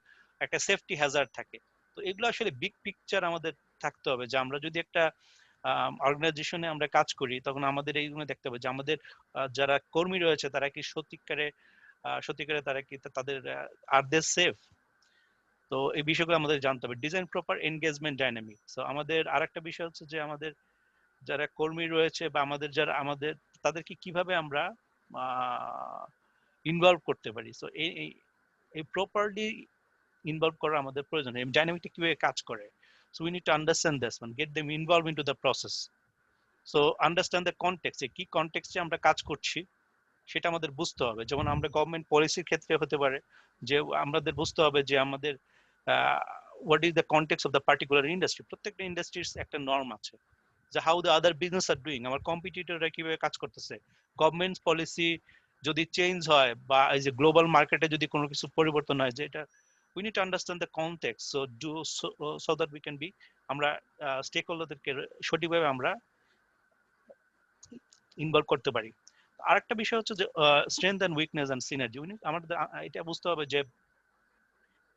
একটা সেফটি হ্যাজার্ড থাকে। তো এগুলো আসলে বিগ পিকচার আমাদের থাকতে হবে, যে আমরা যদি একটা অর্গানাইজেশনে আমরা কাজ করি, তখন আমাদের এইগুলো দেখতে হবে যে আমাদের যারা কর্মী রয়েছে তারা কি সত্যিকারে তারা কি তাদের আর দে সেফ। তো এই বিষয়গুলো আমাদের জানতে হবে। Design proper engagement dynamic. So আমাদের আরেকটা বিষয় হচ্ছে যে আমাদের যারা কর্মী রয়েছে বা আমাদের যারা তাদেরকে কিভাবে আমরা ইনভলভ করতে পারি। সো এই প্রপারলি ইনভলভ করা আমাদের প্রয়োজন। এই ডাইনামিকটা কিভাবে কাজ করে। So we need to understand this one, gate them involve into the process. So understand the context, কি কনটেক্সটে আমরা কাজ করছি সেটা আমাদের বুঝতে হবে। যেমন আমরা গভর্নমেন্ট পলিসির ক্ষেত্রে হতে পারে যে আমাদের বুঝতে হবে যে আমাদের what is the context of the particular industry. প্রত্যেকটা ইন্ডাস্ট্রির একটা নর্ম আছে, যে how the other business are doing, আমার কম্পিটিটররা কিভাবে কাজ করতেছে। গভর্নমেন্ট পলিসি যদি চেঞ্জ হয় বা এই যে গ্লোবাল মার্কেটে যদি কোনো কিছু পরিবর্তন হয়, যে এটা we need to understand the context, so do so that we can be, আমরা স্টেক হোল্ডারদেরকে সঠিকভাবে আমরা ইনভলভ করতে পারি। আরেকটা বিষয় হচ্ছে যে strength and weakness and synergy. আমাদের এটা বুঝতে হবে যে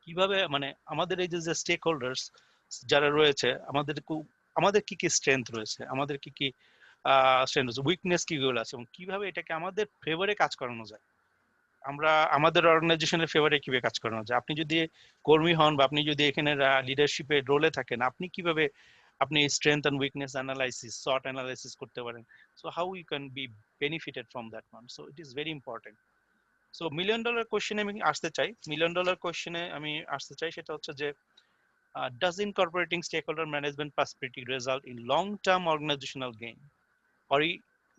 কিভাবে, মানে আমাদের এই যে স্টেক হোল্ডার্স যারা রয়েছে, আমাদের কি কি স্ট্রেংথ রয়েছে, আমাদের কি কি স্ট্রেংথ রয়েছে, উইকনেস কি গুলো আছে, এবং কিভাবে এটাকে আমাদের ফেভারে কাজ করানো যায়। আমরা আমাদের অর্গানাইজেশনের ফেভারে কিভাবে কাজ করানো যায়, আপনি যদি কর্মী হন বা আপনি যদি এখানে লিডারশিপের রোলে থাকেন, আপনি কিভাবে আপনি strength and weakness analysis, SWOT analysis করতে পারেন। So how you can be benefited from that one. So it is very important. So million dollar কোশ্চেনে আমি আসতে চাই, মিলিয়ন ডলার কোশ্চেনে আমি আসতে চাই, সেটা হচ্ছে যে does incorporating stakeholder management perspective result in long term organizational gain, or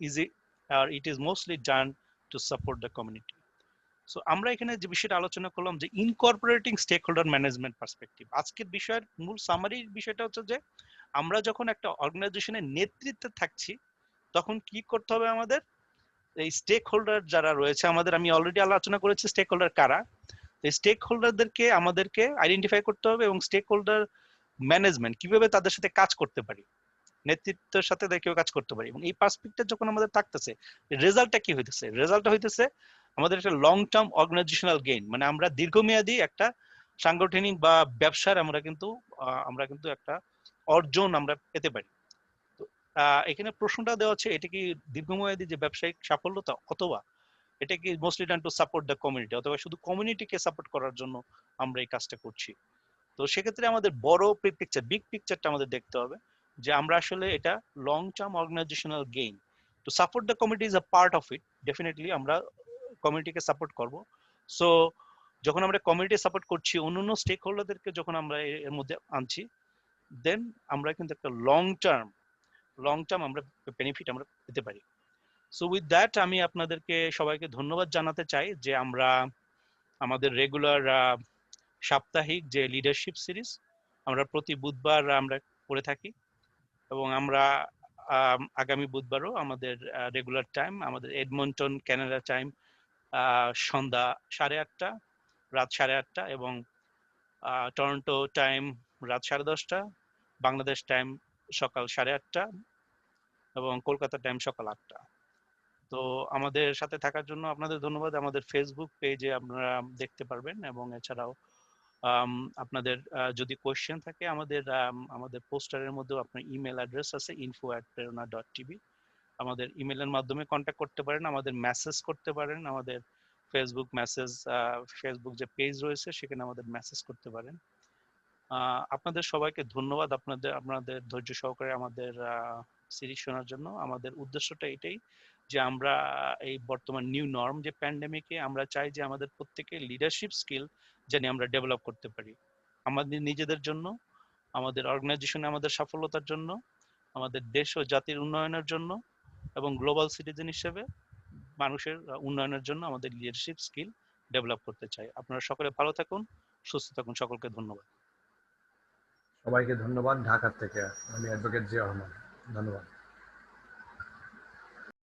is it, or it is mostly done to support the community? So আমরা এখানে যে বিষয়টা আলোচনা করলাম যে incorporating stakeholder management perspective, আজকের বিষয়ের মূল সামারি বিষয়টা হচ্ছে যে আমরা যখন একটা অর্গানাইজেশনের নেতৃত্বে থাকছি, তখন কি করতে হবে আমাদের, এই স্টেক হোল্ডার যারা রয়েছে আমাদের, আমি অলরেডি আলোচনা করেছি স্টেক হোল্ডার কারা, স্টেক হোল্ডারদেরকে আমাদেরকে আইডেন্টিফাই করতে হবে এবং স্টেক হোল্ডার ম্যানেজমেন্ট কিভাবে তাদের সাথে কাজ করতে পারি, নেতৃত্বের সাথে কিভাবে কাজ করতে পারি, এবং এই পার্সপেক্টিভ যখন আমাদের থাকতেছে, রেজাল্টটা কি হইতেছে, রেজাল্টটা হইতেছে আমাদের একটা লং টার্ম অর্গানাইজেশনাল গেইন, মানে আমরা দীর্ঘমেয়াদী একটা সাংগঠনিক বা ব্যবসার আমরা কিন্তু একটা অর্জন আমরা পেতে পারি। তো এখানে প্রশ্নটা দেওয়া হচ্ছে, এটা কি দীর্ঘমেয়াদী যে ব্যবসায়িক সাফল্যতা, অথবা এটা কি mostly done to support the community, অথবা শুধু কমিউনিটিকে সাপোর্ট করার জন্য আমরা এই কাজটা করছি। তো সেক্ষেত্রে আমাদের বড় পিকচার, বিগ পিকচারটা আমাদের দেখতে হবে, যে আমরা আসলে এটা long term organisational gain to support the community is a part of it. Definitely আমরা কমিউনিটিকে সাপোর্ট করব। সো যখন আমরা কমিউনিটি সাপোর্ট করছি, অন্যান্য স্টেক হোল্ডারদেরকে যখন আমরা এর মধ্যে আনছি, দেন আমরা কিন্তু একটা লং টার্ম আমরা বেনিফিট আমরা পেতে পারি। সো উইথ দ্যাট আমি আপনাদেরকে সবাইকে ধন্যবাদ জানাতে চাই যে আমরা আমাদের রেগুলার সাপ্তাহিক যে লিডারশিপ সিরিজ আমরা প্রতি বুধবার আমরা করে থাকি, এবং আমরা আগামী বুধবারও আমাদের রেগুলার টাইম, আমাদের এডমন্টন কানাডা টাইম সন্ধ্যা 8:30, রাত 8:30, এবং টরন্টো টাইম রাত 10:30, বাংলাদেশ টাইম সকাল 8:30, এবং কলকাতা টাইম সকাল 8টা। তো আমাদের সাথে থাকার জন্য আপনাদের ধন্যবাদ। আমাদের ফেসবুক পেজে আপনারা দেখতে পারবেন, এবং এছাড়াও আপনাদের যদি কোয়েশ্চেন থাকে, আমাদের পোস্টারের মধ্যেও আপনার ইমেল অ্যাড্রেস আছে info@prerona.tv, আমাদের ইমেলের মাধ্যমে কন্ট্যাক্ট করতে পারেন, আমাদের মেসেজ করতে পারেন, আমাদের ফেসবুক মেসেজ, ফেসবুক যে পেজ রয়েছে সেখানে আমাদের মেসেজ করতে পারেন। আপনাদের সবাইকে ধন্যবাদ আপনাদের আপনাদের ধৈর্য সহকারে আমাদের সিরিজ শোনার জন্য। আমাদের উদ্দেশ্যটা এটাই যে আমরা এই বর্তমান নিউ নর্ম যে প্যান্ডেমিকে, আমরা চাই যে আমাদের প্রত্যেকের লিডারশিপ স্কিল জানি আমরা ডেভেলপ করতে পারি, আমাদের নিজেদের জন্য, আমাদের অর্গানাইজেশনে আমাদের সফলতার জন্য, আমাদের দেশ ও জাতির উন্নয়নের জন্য, এবং গ্লোবাল সিটিজেন হিসেবে মানুষের উন্নয়নের জন্য আমাদের লিডারশিপ স্কিল ডেভেলপ করতে চাই। আপনারা সকলে ভালো থাকুন, সুস্থ থাকুন, সকলকে ধন্যবাদ। সবাইকে ধন্যবাদ। ঢাকা থেকে আমি অ্যাডভোকেট জিয়া রহমান। ধন্যবাদ।